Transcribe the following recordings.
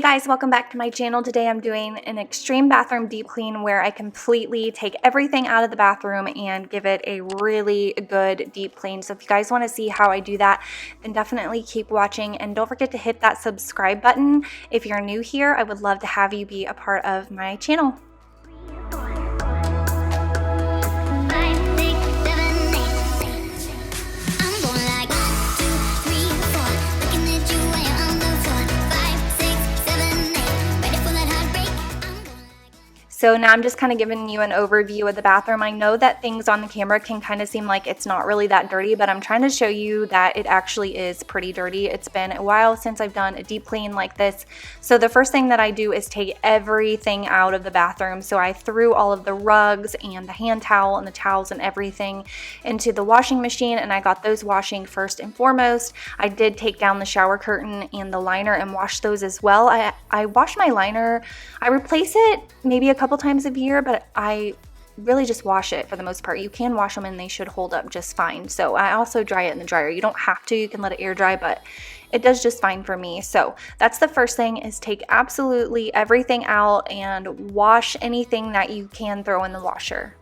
Hey guys, welcome back to my channel. Today I'm doing an extreme bathroom deep clean where I completely take everything out of the bathroom and give it a really good deep clean. So if you guys want to see how I do that, then definitely keep watching and don't forget to hit that subscribe button. If you're new here, I would love to have you be a part of my channel. So now I'm just kind of giving you an overview of the bathroom. I know that things on the camera can kind of seem like it's not really that dirty, but I'm trying to show you that it actually is pretty dirty. It's been a while since I've done a deep clean like this. So the first thing that I do is take everything out of the bathroom. So I threw all of the rugs and the hand towel and the towels and everything into the washing machine, and I got those washing first and foremost. I did take down the shower curtain and the liner and wash those as well. I wash my liner. I replace it maybe a couple times a year, but I really just wash it for the most part. You can wash them and they should hold up just fine. So I also dry it in the dryer. You don't have to, you can let it air dry, but it does just fine for me. So that's the first thing, is take absolutely everything out and wash anything that you can throw in the washer.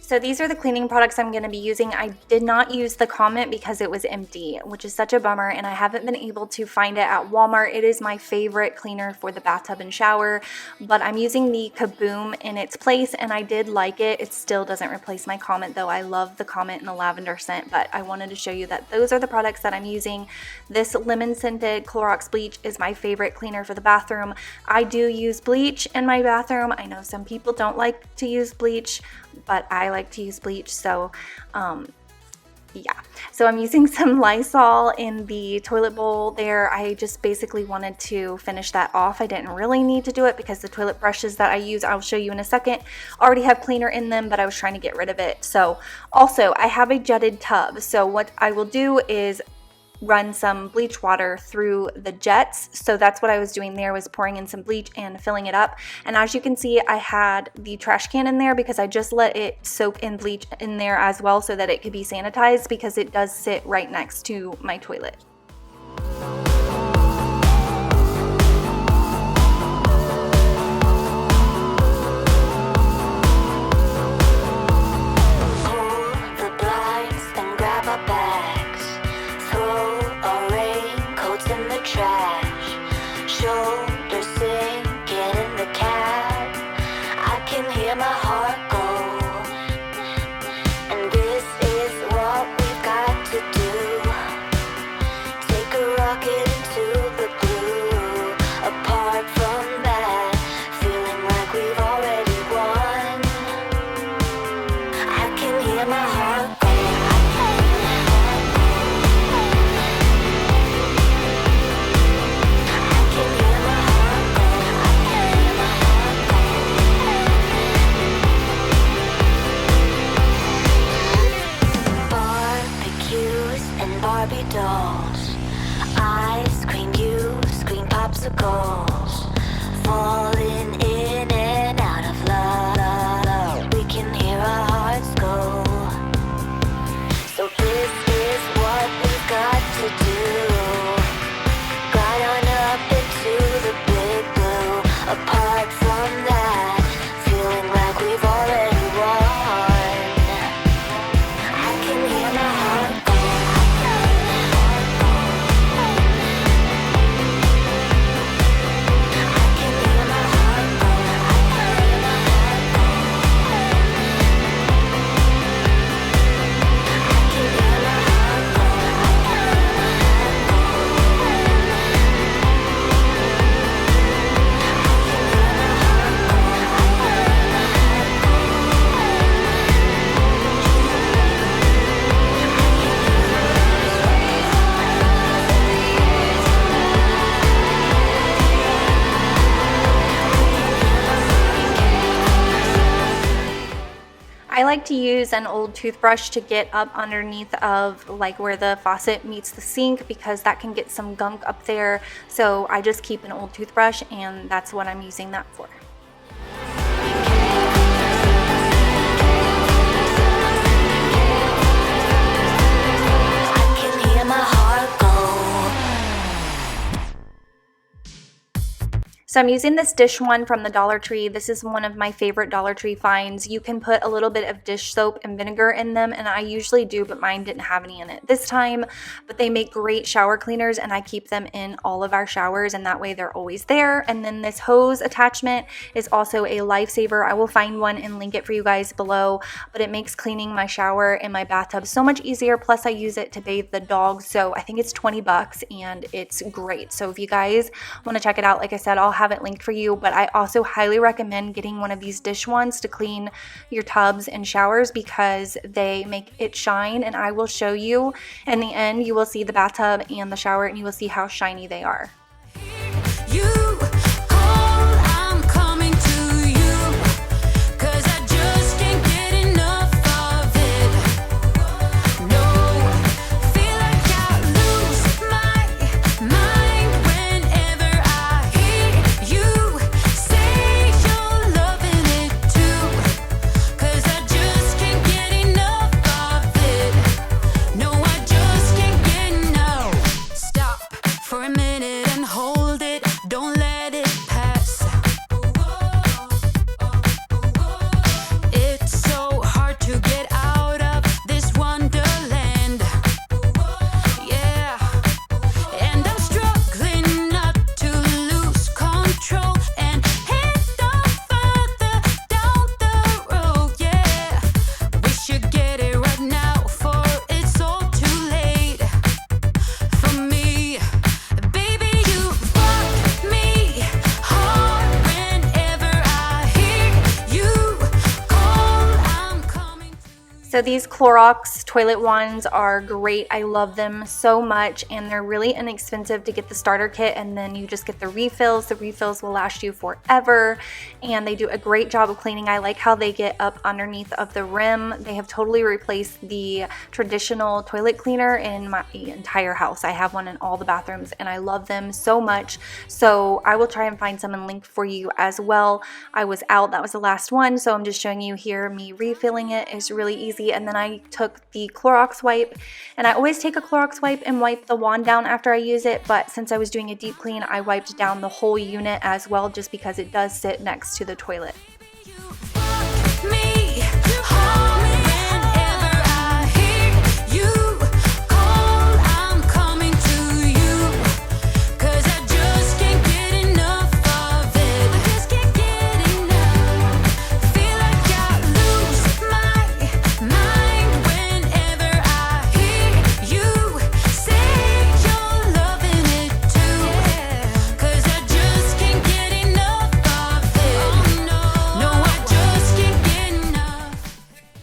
So these are the cleaning products I'm going to be using. I did not use the Comet because it was empty, which is such a bummer, and I haven't been able to find it at Walmart. It is my favorite cleaner for the bathtub and shower, but I'm using the Kaboom in its place, and I did like it. It still doesn't replace my Comet though. I love the Comet and the lavender scent, but I wanted to show you that those are the products that I'm using. This lemon scented Clorox bleach is my favorite cleaner for the bathroom. I do use bleach in my bathroom. I know some people don't like to use bleach, but I like to use bleach. So yeah, so I'm using some Lysol in the toilet bowl there. I just basically wanted to finish that off. I didn't really need to do it because the toilet brushes that I use, I'll show you in a second, already have cleaner in them, but I was trying to get rid of it. So also I have a jetted tub. So what I will do is run some bleach water through the jets. So that's what I was doing there, was pouring in some bleach and filling it up. And as you can see, I had the trash can in there because I just let it soak in bleach in there as well so that it could be sanitized, because it does sit right next to my toilet. Falling in and out of love, we can hear our hearts go. So this is what we've got to do. Glide on up into the big blue. Apart from that, feeling like we've already won. I can hear my heart go. I can hear my heart go. like to use an old toothbrush to get up underneath of like where the faucet meets the sink, because that can get some gunk up there. So I just keep an old toothbrush, and that's what I'm using that for. I can hear my heart go. So I'm using this dish one from the Dollar Tree. This is one of my favorite Dollar Tree finds. You can put a little bit of dish soap and vinegar in them, and I usually do, but mine didn't have any in it this time. But they make great shower cleaners, and I keep them in all of our showers, and that way they're always there. And then this hose attachment is also a lifesaver. I will find one and link it for you guys below, but it makes cleaning my shower and my bathtub so much easier. Plus I use it to bathe the dogs, so I think it's 20 bucks and it's great. So if you guys want to check it out, like I said, I'll have it linked for you, but I also highly recommend getting one of these dish ones to clean your tubs and showers, because they make it shine, and I will show you in the end. You will see the bathtub and the shower, and you will see how shiny they are. So these Clorox toilet wands are great. I love them so much, and they're really inexpensive to get the starter kit, and then you just get the refills. The refills will last you forever, and they do a great job of cleaning. I like how they get up underneath of the rim. They have totally replaced the traditional toilet cleaner in my entire house. I have one in all the bathrooms, and I love them so much. So I will try and find some and link for you as well. I was out, that was the last one, so I'm just showing you here me refilling it. Is really easy. And then I took the Clorox wipe, and I always take a Clorox wipe and wipe the wand down after I use it, but since I was doing a deep clean, I wiped down the whole unit as well, just because it does sit next to the toilet.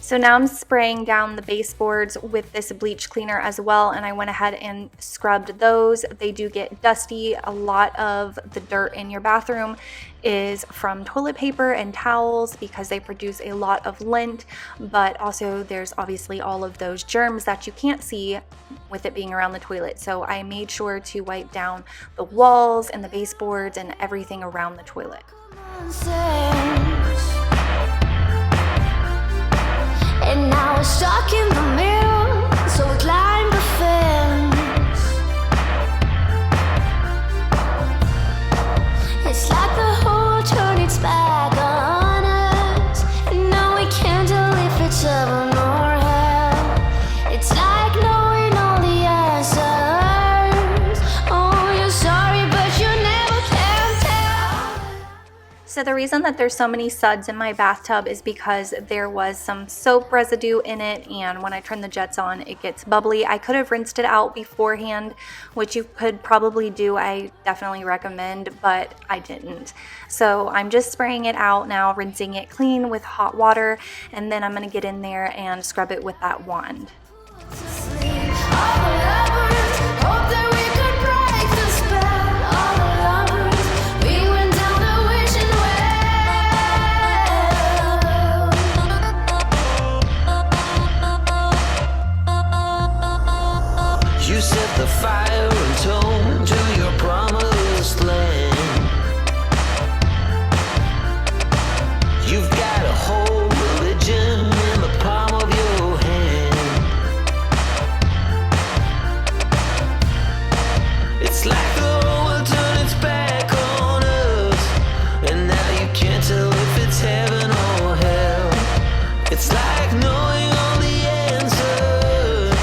So now I'm spraying down the baseboards with this bleach cleaner as well, and I went ahead and scrubbed those. They do get dusty. A lot of the dirt in your bathroom is from toilet paper and towels because they produce a lot of lint, but also there's obviously all of those germs that you can't see with it being around the toilet. So I made sure to wipe down the walls and the baseboards and everything around the toilet. And now we're stuck in the middle, so we climb the fence. It's like the whole turn its back on us, and now we can't tell if it's heaven or hell. It's like knowing all the answers. Oh, you're sorry, but you never can tell. So the reason that there's so many suds in my bathtub is because there was some soap residue in it, and when I turn the jets on, it gets bubbly. I could have rinsed it out beforehand, which you could probably do. I definitely recommend, but I didn't. So I'm just spraying it out now, rinsing it clean with hot water, and then I'm going to get in there and scrub it with that wand. fire and tone to your promised land. You've got a whole religion in the palm of your hand. It's like the whole world turned its back on us, and now you can't tell if it's heaven or hell. It's like knowing all the answers.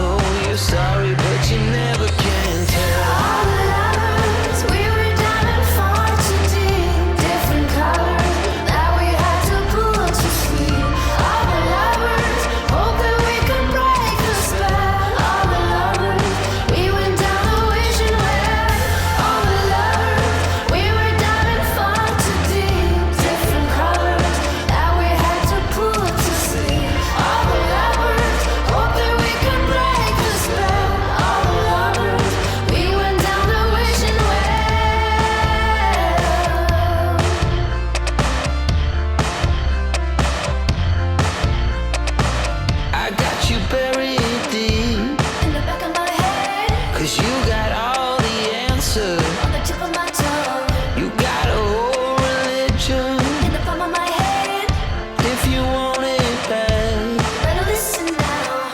Oh, you're sorry, but you never can tell. All the lovers, we were diving far too deep. Different colors that we had to pull to sleep. All the lovers, hope that we can break the spell. All the lovers, we went down the wishing well. All the lovers, we were diving far too deep. Different colors that we had to pull to sleep. All the lovers, hope that we can break the spell. All the lovers, we went down the wishing well. I got you buried deep, In the back of my head, 'cause you got all the answers. on the tip of my tongue, You got a whole religion in the palm of my hand. if you want it bad. Better listen now.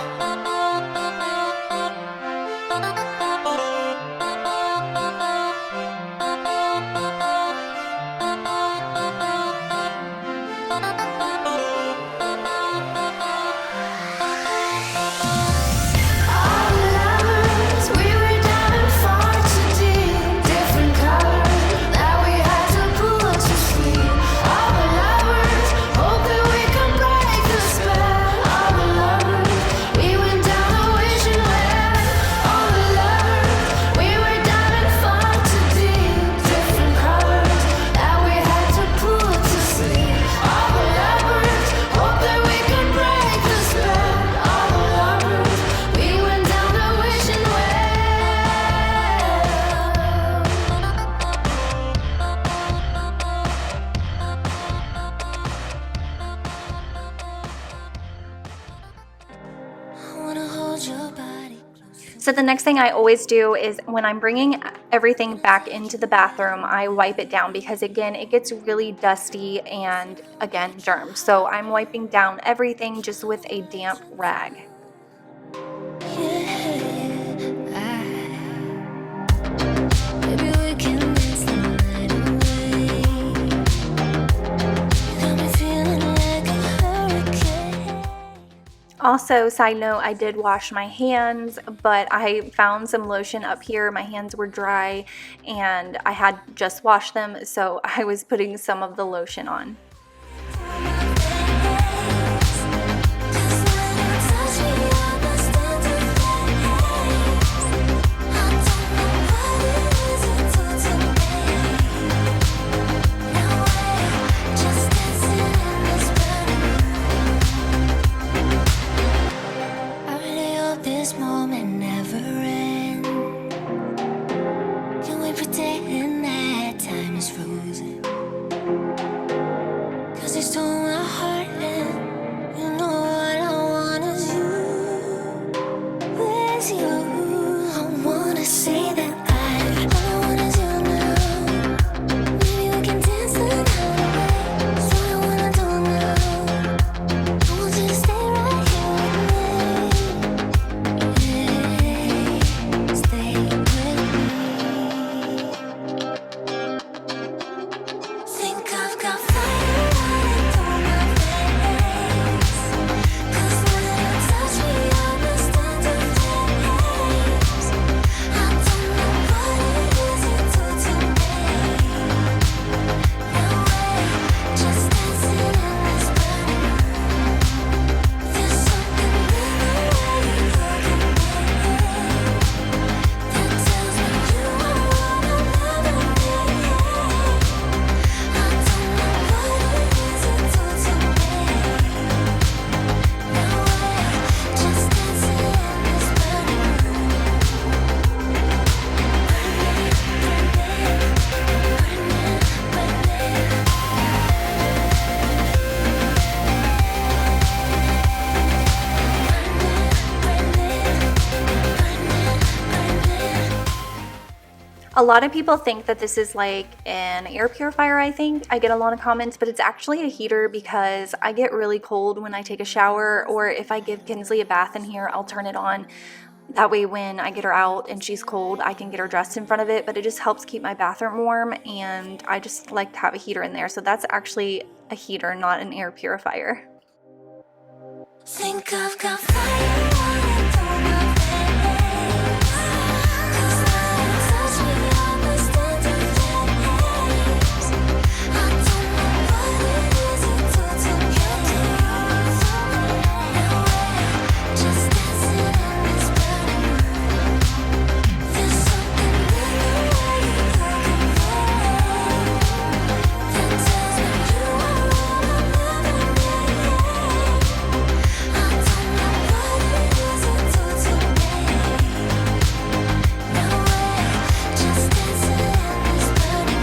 All the lovers, we were diving far too deep. Different colors that we had to pull to sleep. All the lovers, hope that we can break the spell. All the lovers, we went down the wishing well. All the lovers, we were diving far too deep. Different colors that we had to pull to sleep. All the lovers, hope that we can break the spell. All the lovers, we went down the wishing well. I wanna hold your body close. So the next thing I always do is when I'm bringing everything back into the bathroom, I wipe it down because again, it gets really dusty and again, germs. So I'm wiping down everything just with a damp rag. Maybe we can dance the night away. Got me feeling like a hurricane. Also, side note, I did wash my hands, but I found some lotion up here. My hands were dry and I had just washed them, so I was putting some of the lotion on. This moment never ends. Can we pretend that time is frozen? 'Cause it's torn my heart and you know what I want is you. Where's you? I wanna say that all I want is you now. Maybe we can dance the night away. That's what I wanna do now. I want you to stay right here with me. Stay with me. Think I've got fire running through my veins. 'Cause when you touch me, I understand the pain. A lot of people think that this is like an air purifier, I think. I get a lot of comments, but it's actually a heater because I get really cold when I take a shower, or if I give Kinsley a bath in here, I'll turn it on. That way when I get her out and she's cold, I can get her dressed in front of it, but it just helps keep my bathroom warm, and I just like to have a heater in there. So that's actually a heater, not an air purifier. Think I've got fire running through my veins. 'Cause now you touch me, I was standing flames. I don't know what it is you do to me. Now we're just dancing in this burning room. There's something in the way you look at me that tells me you are all I'm ever needing. I don't know what it is you do to me. Now we're just dancing in this burning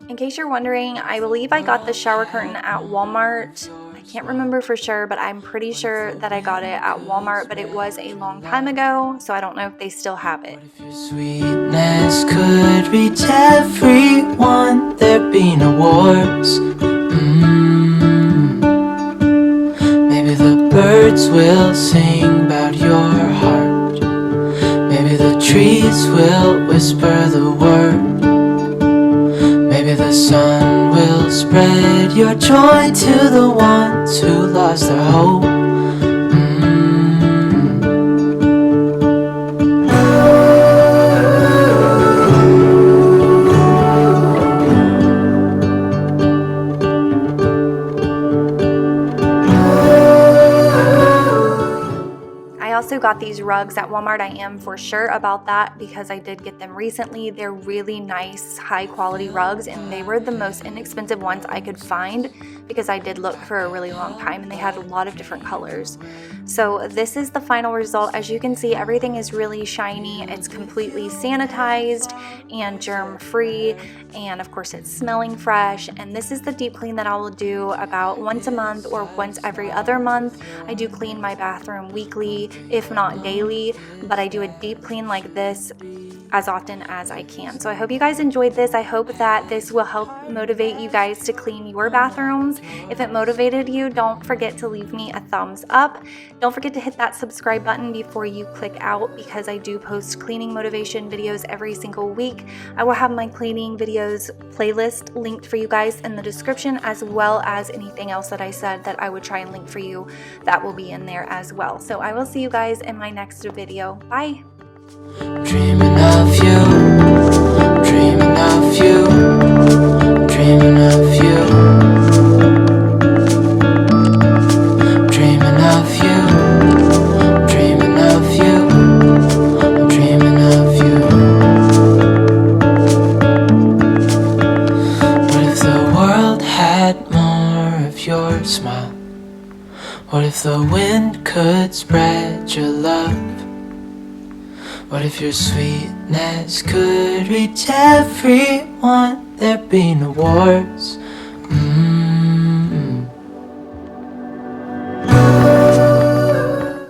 In case you're wondering, I believe I got the shower curtain at Walmart. I can't remember for sure, but I'm pretty sure that I got it at Walmart, but it was a long time ago, so I don't know if they still have it. If your sweetness could reach everyone, there'd be no wars. Maybe the birds will sing about your heart. Maybe the trees will whisper the word. Maybe the sun will spread your joy to the ones who lost their hope. I also got these rugs at Walmart. I am for sure about that because I did get them recently. They're really nice, high quality rugs, and they were the most inexpensive ones I could find because I did look for a really long time, and they had a lot of different colors. So this is the final result. As you can see, everything is really shiny. It's completely sanitized and germ free, and of course it's smelling fresh. And this is the deep clean that I will do about once a month or once every other month. I do clean my bathroom weekly, if not daily, but I do a deep clean like this as often as I can. So I hope you guys enjoyed this. I hope that this will help motivate you guys to clean your bathrooms. If it motivated you, don't forget to leave me a thumbs up. Don't forget to hit that subscribe button before you click out, because I do post cleaning motivation videos every single week. I will have my cleaning videos playlist linked for you guys in the description, as well as anything else that I said that I would try and link for you. That will be in there as well. So I will see you guys in my next video. Bye. Dreaming of you, dreaming of you, dreaming of you, dreaming of you, dreaming of you, dreaming of you. What if the world had more of your smile? What if the wind could spread your love? What if your sweetness could reach everyone? There'd be no wars.